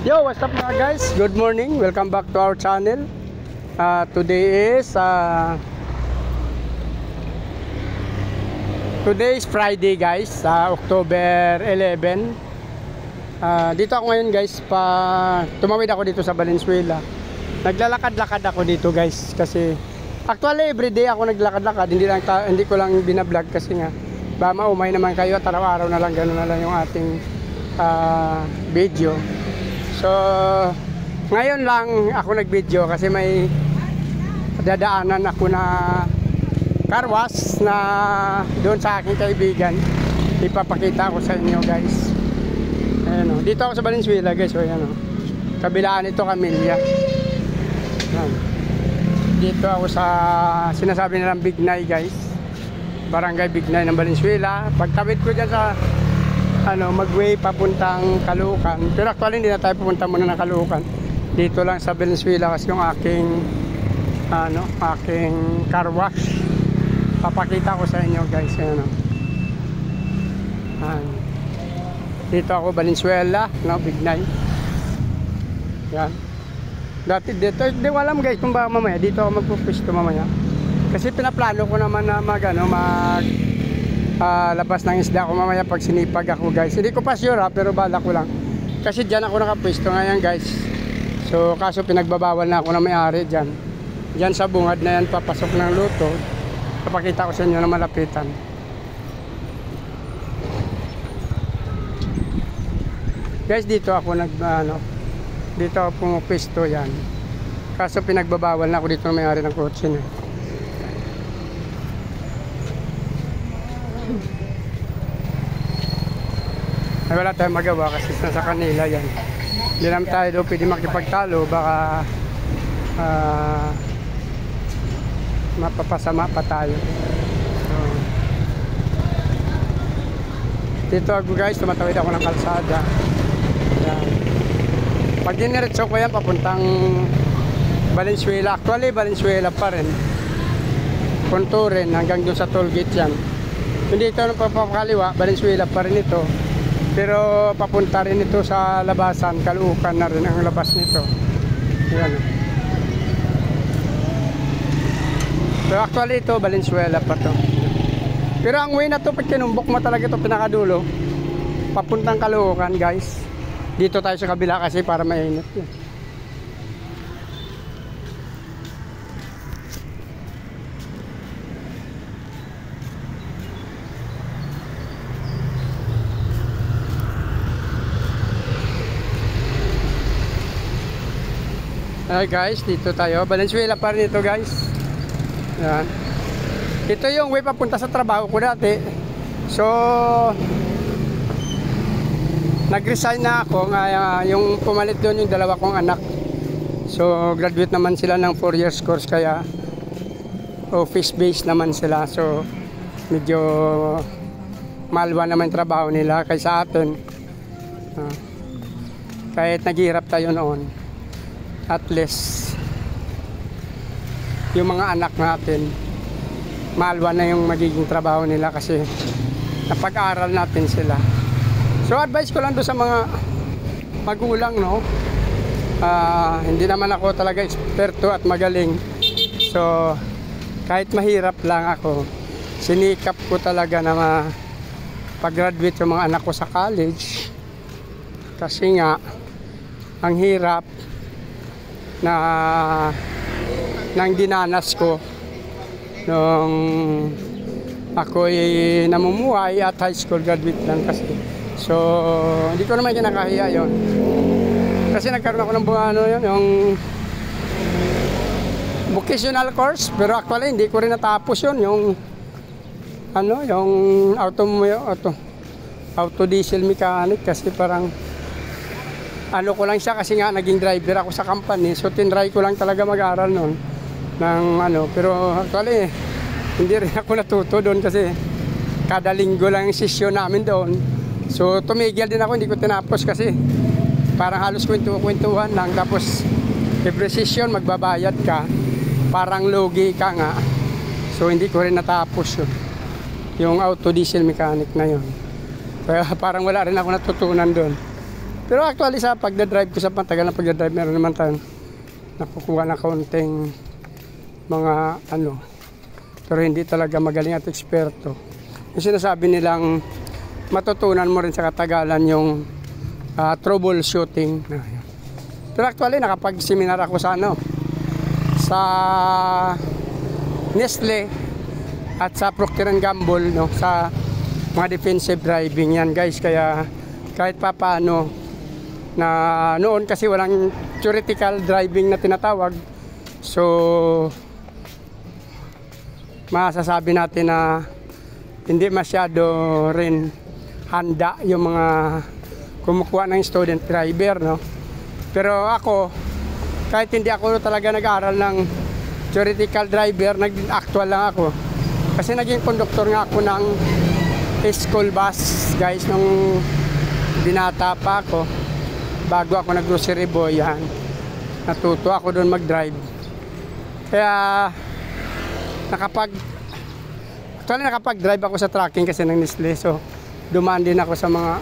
Yo, what's up mga guys? Good morning. Welcome back to our channel. Today is Friday guys, October 11. Dito ako ngayon guys, tumawid ako dito sa Valenzuela. Naglalakad-lakad ako dito guys kasi actually everyday ako naglalakad-lakad, hindi ko lang binablog kasi nga ba maumay naman kayo at araw-araw na lang gano'n na lang yung ating video. So ngayon lang ako nag-video kasi may dadaanan ako na car wash na doon sa aking kaibigan. Ipapakita ko sa inyo guys. Ayan o, dito ako sa Valenzuela guys. O ayan o, kabilaan ito Camellia. Ayan. Dito ako sa sinasabi nilang Bignay guys, Barangay Bignay ng Valenzuela. Pagtawid ko dyan sa magway papuntang Caloocan, pero actually hindi na tayo pupunta muna ng Caloocan. Dito lang sa Valenzuela kasi yung aking car wash. Papakita ko sa inyo guys. Ayan o. Dito ako Valenzuela, Bignay. Yan. Dati dito, hindi ko alam guys kung baka mamaya dito ako magpupusto mamaya. Kasi pinaplano ko naman na labas ng isda ko mamaya pag sinipag ako guys. Hindi ko pa sure pero balak ko lang. Kasi dyan ako nakapwesto ngayon guys. So kaso pinagbabawal na ako na may-ari dyan. Dyan sa bungad na yan papasok ng luto. Papakita ko sa inyo na malapitan. Guys, dito ako dito ako pumupwesto yan. Kaso pinagbabawal na ako dito na may-ari ng kotse na. Ay wala tayong magawa kasi nasa kanila yan. Hindi naman tayo doon pwede makipagtalo, baka mapapasama pa tayo. So, dito ako guys, tumatawid ako ng kalsada. Yan. Pag diniretso ko yan papuntang Valenzuela, actually Valenzuela pa rin, Conturen hanggang doon sa toll gate yan. Hindi ito papakaliwa, Valenzuela pa rin ito. Pero papunta rin ito sa labasan, Caloocan na rin ang labas nito. Yan. So actually ito, Valenzuela pa to. Pero ang way na to, pag kinumbok mo talaga ito pinakadulo, papuntang Caloocan guys. Dito tayo sa kabila kasi para mainit yan. Hi guys, dito tayo. Valenzuela pa rin ito guys. Yan. Ito yung way papunta sa trabaho ko dati. So nag-resign na ako. Yung pumalit doon yung dalawa kong anak. So graduate naman sila ng 4 years course, kaya office based naman sila. So medyo malwa naman yung trabaho nila kaysa atin. Kahit naghihirap tayo noon, at least yung mga anak natin malwa na yung magiging trabaho nila kasi napag-aral natin sila. So advice ko lang doon sa mga magulang, hindi naman ako talaga eksperto at magaling. So kahit mahirap lang ako, sinikap ko talaga na pag-graduate yung mga anak ko sa college kasi nga ang hirap nang dinanas ko nung ako'y namumuhay at high school graduate lang kasi. So hindi ko naman kinakahiya yon kasi nagkaroon ako ng yung vocational course, pero actually hindi ko rin natapos yon, yung auto diesel mechanic, kasi parang ko lang siya kasi nga naging driver ako sa company. So tinry ko lang talaga mag-aral noon pero actually hindi rin ako natuto doon kasi kada linggo lang yung session namin doon. So tumigil din ako, hindi ko tinapos kasi parang halos kwentuhan lang, tapos every session magbabayad ka, parang logi ka nga. So hindi ko rin natapos yung auto diesel mechanic na yun. Kaya parang wala rin ako natutunan doon. Pero actually sa pagdadrive ko, sa pantagal na pagdadrive, meron naman tayong nakukuha na kaunting mga ano, pero hindi talaga magaling at eksperto. Yung sinasabi nilang matutunan mo rin sa katagalan yung troubleshooting. Pero actually nakapag-seminar ako sa ano, sa Nestle at sa Procter & Gamble, no, sa mga defensive driving yan guys. Kaya kahit pa paano, na noon kasi walang theoretical driving na tinatawag, so masasabi natin na hindi masyado rin handa yung mga kumukuha ng student driver, no. Pero ako, kahit hindi ako talaga nag-aaral ng theoretical driver, nag-actual lang ako kasi naging conductor nga ako ng school bus guys nung binata pa ako. Bago ako nag-grocery boy, yan, natuto ako doon mag-drive. Kaya nakapag-drive ako sa trucking kasi ng Nestle. So dumaan din ako sa mga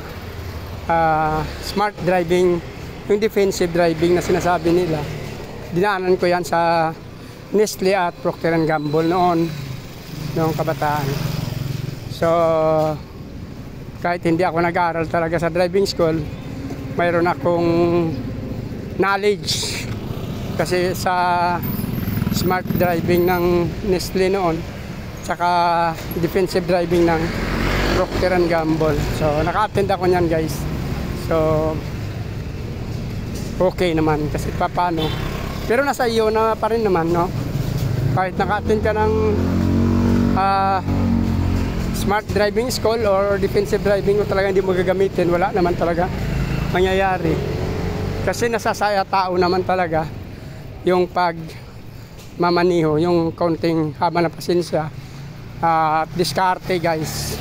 smart driving, yung defensive driving na sinasabi nila. Dinaanan ko yan sa Nestle at Procter & Gamble noong kabataan. So kahit hindi ako nag-aaral talaga sa driving school, mayroon akong knowledge kasi sa smart driving ng Nestle noon, saka defensive driving ng Procter & Gamble. So naka-attend ako niyan guys. So okay naman kasi paano. Pero nasa iyo na pa rin naman, no? Kahit naka-attend ka ng smart driving school or defensive driving, o talaga hindi mo gagamitin, wala naman talaga mangyayari. Kasi nasasaya tao naman talaga yung pag mamaniho, yung kaunting haba ng pasensya at diskarte guys.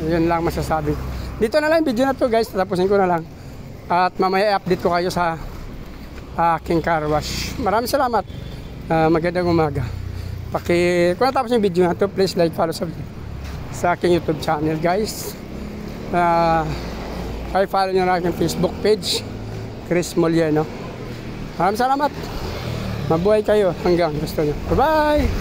Yun lang masasabi. Dito na lang yung video na to guys, tatapusin ko na lang. At mamaya i-update ko kayo sa aking car wash. Maraming salamat. Magandang umaga. Kung natapos yung video na to, please like, follow sa aking YouTube channel guys. I-follow nyo na aking Facebook page, Chris Molieno. Maraming salamat. Mabuhay kayo hanggang gusto nyo. Bye-bye!